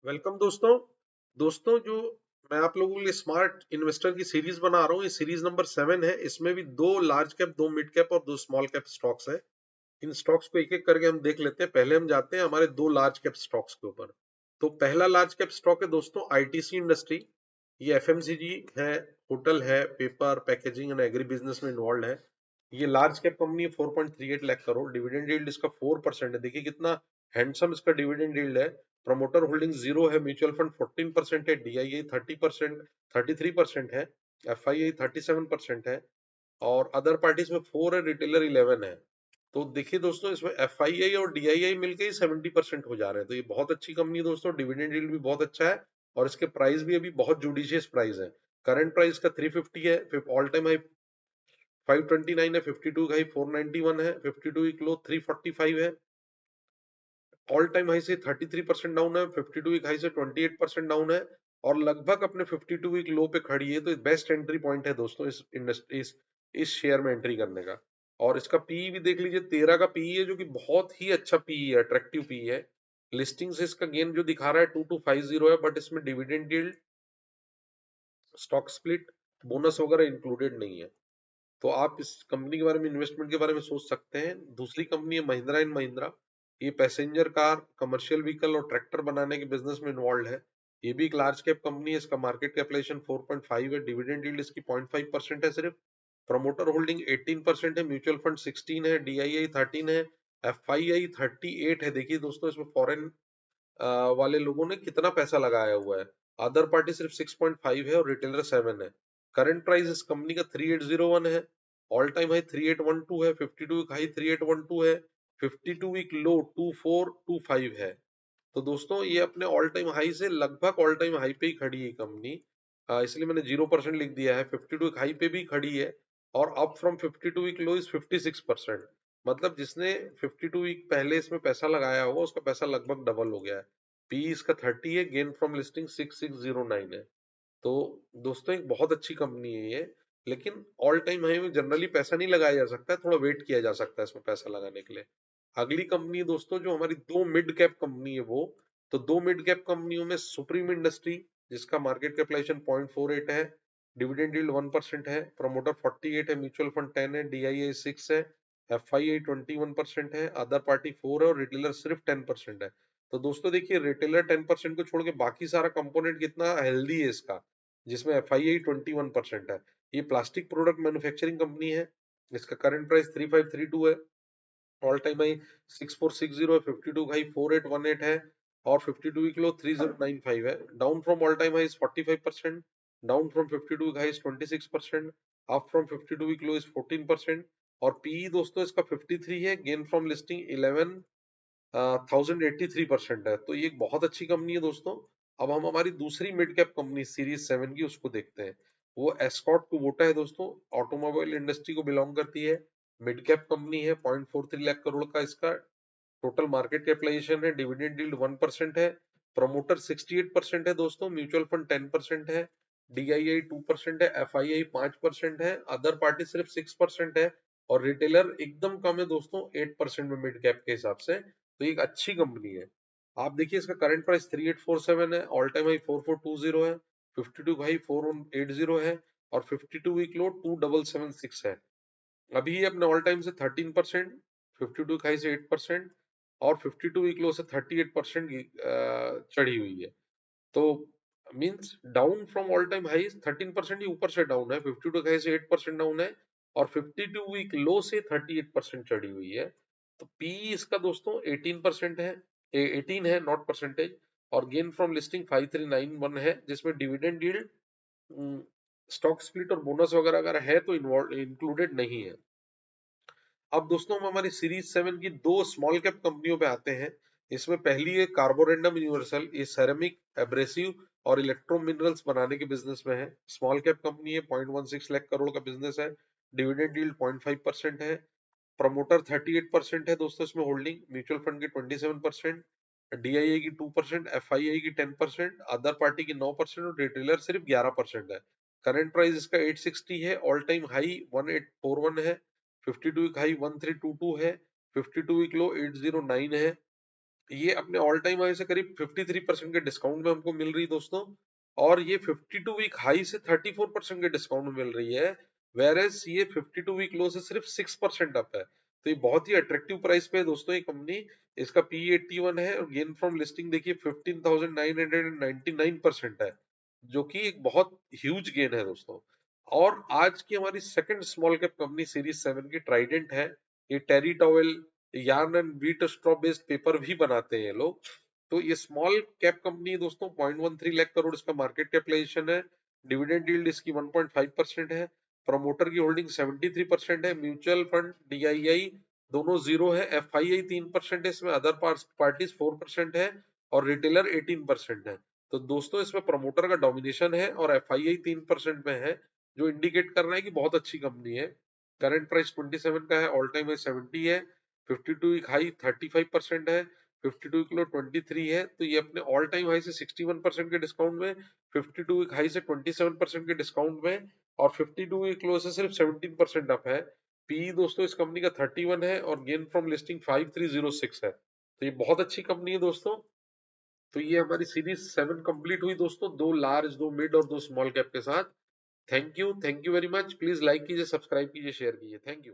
Welcome दोस्तों। जो मैं आप लोगों के लिए स्मार्ट इन्वेस्टर की सीरीज बना रहा हूँ, ये सीरीज नंबर 7 है। इसमें भी 2 लार्ज कैप, 2 मिड कैप और 2 स्मॉल कैप स्टॉक्स है। इन स्टॉक्स को एक एक करके हम देख लेते हैं। पहले हम जाते हैं हमारे 2 लार्ज कैप स्टॉक्स के ऊपर। तो पहला लार्ज कैप स्टॉक है दोस्तों आईटीसी इंडस्ट्री। ये एफएमसीजी है, होटल है, paper packaging and agri business में इन्वॉल्व है। ये लार्ज कैप कंपनी है, 4.38 लाख करोड़। डिविडेंड यील्ड इसका 4% है। देखिए कितना हैंडसम इसका डिविडेंड यील्ड है। प्रमोटर होल्डिंग 0 है, म्यूचुअल फंड 14% है, डीआईआई 30%, 33% है, एफआईआई 37% है और अदर पार्टीज में 4 है, रिटेलर 11 है। तो देखिए दोस्तों, इसमें एफआईआई और डीआईआई मिलके ही 70% हो जा रहे हैं। तो ये बहुत अच्छी कंपनी है दोस्तों। डिविडेंड यील्ड भी बहुत अच्छा है और इसके प्राइस भी अभी बहुत जुडिशियस प्राइस है। करंट प्राइस का 350 है, फिर ऑल टाइम हाई 529 है, 52 का हाई 491 है, 52 वीक लो 345 है, ऑल टाइम हाई से 33% डाउन है, 52 वीक हाई से 28% डाउन है और लगभग अपने 52 वीक लो पे खड़ी है। तो बेस्ट एंट्री पॉइंट है दोस्तों इस इंडस्ट्री, इस शेयर में एंट्री करने का। और इसका पीई भी देख लीजिए, 13 का पीई है, जो कि बहुत ही अच्छा पीई है, अट्रैक्टिव पीई है। लिस्टिंग से इसका गेन जो दिखा रहा है 2250 है, बट इसमें dividend yield, stock split, bonus वगैरह इंक्लूडेड नहीं है। तो आप इस कंपनी के बारे में, इन्वेस्टमेंट के बारे में सोच सकते हैं। दूसरी कंपनी है महिंद्रा एंड महिंद्रा। ये पैसेंजर कार, कमर्शियल व्हीकल और ट्रैक्टर बनाने के बिजनेस में इन्वॉल्व है। ये भी एक लार्ज कैप कंपनी है। इसका मार्केट कैपिटलाइजेशन 4.5 है, डिविडेंड यील्ड इसकी 0.5% है सिर्फ। प्रमोटर होल्डिंग 18% है, म्यूचुअल फंड 16 है, डीआईआई 13 है, एफआईआई 38 है। देखिए दोस्तों, इसमें फॉरेन वाले लोगों ने कितना पैसा लगाया हुआ है। अदर पार्टी सिर्फ 6.5 है और रिटेलर 7 है। करंट प्राइस इस कंपनी का 3801 है, ऑल टाइम हाई 3812 है, 52 वीक हाई 3812 है, 52 वीक लो 2425 है। तो दोस्तों, ये अपने ऑल टाइम हाई से लगभग ऑल टाइम हाई पे ही खड़ी है कंपनी। इसलिए मैंने 0% लिख दिया है। 52 वीक हाई पे भी खड़ी है और up from 52 week low is 56%। मतलब जिसने 52 वीक पहले इसमें पैसा लगाया होगा, उसका पैसा लगभग डबल हो गया है। पी इसका 30 है, गेन फ्रॉम लिस्टिंग 6609 है। तो दोस्तों, एक बहुत अच्छी कंपनी है ये। लेकिन ऑल टाइम हाई में जनरली पैसा नहीं लगाया जा सकता है, थोड़ा वेट किया जा सकता है इसमें पैसा लगाने के लिए। अगली कंपनी है दोस्तों, जो हमारी 2 मिड कैप कंपनी है वो। तो 2 मिड कैप कंपनियों में सुप्रीम इंडस्ट्री, जिसका मार्केट कैपिटलाइजेशन 0.48 है, डिविडेंड यील्ड 1% है, प्रमोटर 48 है, म्यूचुअल फंड 10 है, डीआईआई 6 है, एफआईआई 21% है, अदर पार्टी 4 है और रिटेलर सिर्फ 10% है। तो दोस्तों देखिए, रिटेलर 10% को छोड़ के बाकी सारा कंपोनेंट कितना हेल्दी है इसका, जिसमें एफआईआई 21% है। ये प्लास्टिक प्रोडक्ट मैन्युफैक्चरिंग कंपनी है। इसका करंट प्राइस 3532 है, ऑल टाइम हाई 6460 है, 52 हाई 4818 है और 52 वीक लो 3095 है। Down from all time high 45%, down from 52 high 26%, up from 52 week low is 14% और पीई दोस्तों इसका 53 है, गेन फ्रॉम लिस्टिंग 11,083% है। तो ये एक बहुत अच्छी कंपनी है दोस्तों। अब हम हमारी दूसरी मिड कैप कंपनी सीरीज 7 की उसको देखते हैं। वो एस्कॉर्ट कुबोटा है दोस्तों, ऑटोमोबाइल इंडस्ट्री को बिलोंग करती है, मिड कैप कंपनी है, 0.43 लाख करोड़ का इसका टोटल मार्केट कैपिटलाइजेशन है, डिविडेंड यील्ड 1% है, प्रमोटर 68% है दोस्तों, म्यूचुअल फंड 10% है, डीआईआई 2% है, एफआईआई 5% है, अदर पार्टी सिर्फ 6% है और रिटेलर एकदम कम है दोस्तों, 8% में मिड कैप के हिसाब से। तो ये एक अच्छी कंपनी है। आप देखिए, इसका करंट प्राइस 3847 है, ऑल टाइम हाई 4420 है, 52 हाई 4180 है और 52 वीक लो 2776 है। अभी ये अपने ऑल टाइम से 13%, 52 हाई से 8% और 52 वीक लो से 38% चढ़ी हुई है। तो means down from all time high 13% ही ऊपर से डाउन है, 52 हाई से 8% डाउन है और 52 वीक लो से 38% चढ़ी हुई है। तो पी इसका दोस्तों 18% है, 18 है नॉट परसेंटेज, और गेन फ्रॉम लिस्टिंग 5391 है, जिसमें डिविडेंड यील्ड, स्टॉक स्प्लिट और बोनस वगैरह अगर है तो इंक्लूडेड नहीं है। अब दोस्तों, हम हमारी सीरीज 7 की 2 स्मॉल कैप कंपनियों पे आते हैं। इसमें पहली है कार्बोरेंडम यूनिवर्सल। ये सेरेमिक, एब्रेसिव और इलेक्ट्रो मिनरल्स बनाने के बिजनेस में है। स्मॉल कैप कंपनी है, 0.16 लाख करोड़ का बिजनेस है, डिविडेंड यील्ड 0.5% है, प्रमोटर 38% है दोस्तों इसमें होल्डिंग, म्यूचुअल फंड की 27%, डीआईए की 2%, एफआईआई की 10%, अदर पार्टी की 9% और रिटेलर सिर्फ 11% है। करंट प्राइस इसका 860 है, ऑल टाइम हाई 1841 है, 52 वीक हाई 1322 है, 52 वीक लो 809 है, ये अपने ऑल टाइम हाई से करीब 53% के डिस्काउंट में हमको मिल रही दोस्तों, और ये 52 वीक हाई से 34% के डिस्काउंट में मिल रही है, वेरेस ये 52 वीक लो से सिर्फ 6% अप है। तो ये बहुत ही अट्रैक्टिव प्राइस पे है दोस्तों ये कंपनी। इसका P/E 81 है और गेन फ्रॉम लिस्टिंग देखिए 15,999% है, जो कि एक बहुत ह्यूज गेन है दोस्तों। और आज की हमारी second small cap company series 7 की ट्राइडेंट है। ये terry towel, yarn and wheat straw based paper भी बनाते हैं ये लोग। तो ये स्मॉल कैप कंपनी है दोस्तों, 0.13 लाख करोड़ इसका मार्केट कैपिटलाइजेशन है। डिविडेंड यील्ड इसकी 1.5% है। प्रमोटर की होल्डिंग 73% है। म्यूचुअल फंड DII दोनों जीरो है। FII 3% है इसमें, अदर पार्टीज 4% है, और रिटेलर 18% है। तो दोस्तों इसमें प्रमोटर का डोमिनेशन है और FII 3% में है, जो इंडिकेट कर रहा है कि बहुत अच्छी कंपनी है। करंट प्राइस 27 का है, ऑल टाइम हाई 70 है, 52 वीक हाई 35% है, 52 वीक लो 23 है। तो ये अपने ऑल टाइम हाई से 61% के डिस्काउंट में, 52 वीक हाई से 27% के डिस्काउंट में, और 52 वीक लो से सिर्फ 17% अप है। पी दोस्तों इस कंपनी का 31 है और गेन फ्रॉम लिस्टिंग 5306 है। तो ये बहुत अच्छी कंपनी है दोस्तों। तो ये हमारी सीरीज 7 कंप्लीट हुई दोस्तों, दो लार्ज, दो मिड और दो स्मॉल कैप के साथ। Thank you very much. Please like कीजिए, सब्सक्राइब कीजिए, शेयर कीजिए। Thank you.